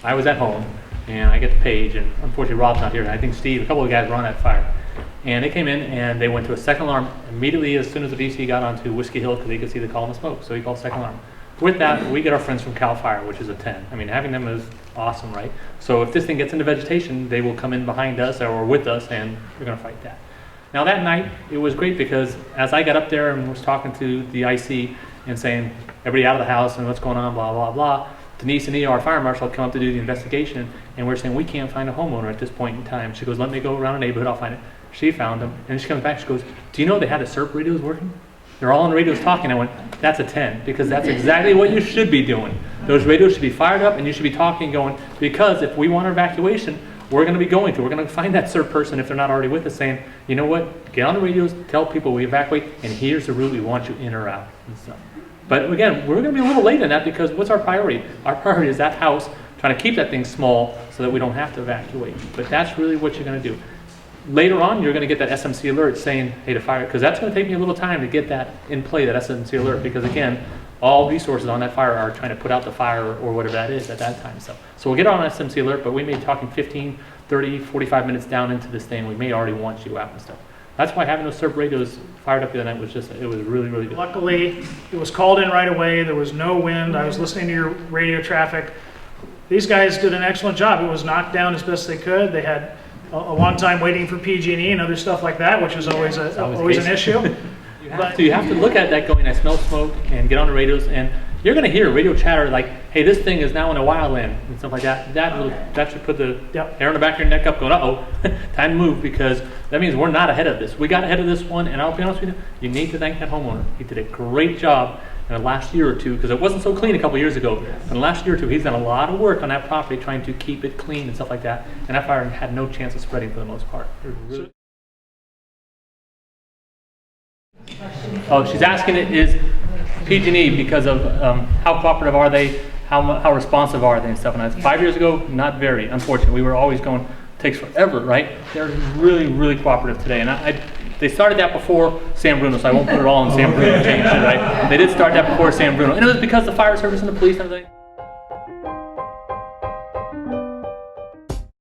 I was at home, and I get the page, and unfortunately Rob's not here, and I think Steve, a couple of guys were on that fire. And they came in, and they went to a second alarm immediately as soon as the VC got onto Whiskey Hill, because they could see the column of smoke, so he called second alarm. With that, we get our friends from CAL FIRE, which is a 10. I mean, having them is awesome, right? So if this thing gets into vegetation, they will come in behind us or with us, and we're going to fight that. Now that night, it was great because as I got up there and was talking to the IC and saying, everybody out of the house and what's going on, blah, blah, blah, Denise and our fire marshal had come up to do the investigation, and we're saying, we can't find a homeowner at this point in time. She goes, let me go around the neighborhood, I'll find it. She found them, and she comes back, she goes, do you know they had the SERP radios working? They're all on the radios talking. I went, that's a 10, because that's exactly what you should be doing. Those radios should be fired up, and you should be talking, going, because if we want our evacuation, we're going to find that SERP person if they're not already with us, saying, you know what, get on the radios, tell people we evacuate, and here's the route we want you in or out, and stuff. But again, we're going to be a little late in that, because what's our priority? Our priority is that house, trying to keep that thing small so that we don't have to evacuate. But that's really what you're going to do. Later on, you're going to get that SMC alert saying, hey, to fire, because that's going to take me a little time to get that in play, that SMC alert, because again, all resources on that fire are trying to put out the fire or whatever that is at that time. So we'll get on SMC alert, but we may be talking 15, 30, 45 minutes down into this thing. We may already want you out and stuff. That's why having those SERP radios fired up the other night was just, it was really, really good. Luckily, it was called in right away. There was no wind. I was listening to your radio traffic. These guys did an excellent job. It was knocked down as best they could. They had a long time waiting for PG&E and other stuff like that, which is always an issue. You have to look at that going, I smell smoke, and get on the radios, and you're going to hear radio chatter like, hey, this thing is now in a wildland, and stuff like that. That should put the hair on the back of your neck up going, uh-oh, time to move, because that means we're not ahead of this. We got ahead of this one, and I'll be honest with you, you need to thank that homeowner. He did a great job in the last year or two, because it wasn't so clean a couple years ago. In the last year or two, he's done a lot of work on that property trying to keep it clean and stuff like that, and that fire had no chance of spreading for the most part. Oh, she's asking it is PG&E because of how cooperative are they, how responsive are they and stuff. And that's 5 years ago, not very, unfortunately. We were always going, takes forever, right? They're really, really cooperative today. And they started that before San Bruno, so I won't put it all in San Bruno change it, right? They did start that before San Bruno. And it was because the fire service and the police and everything.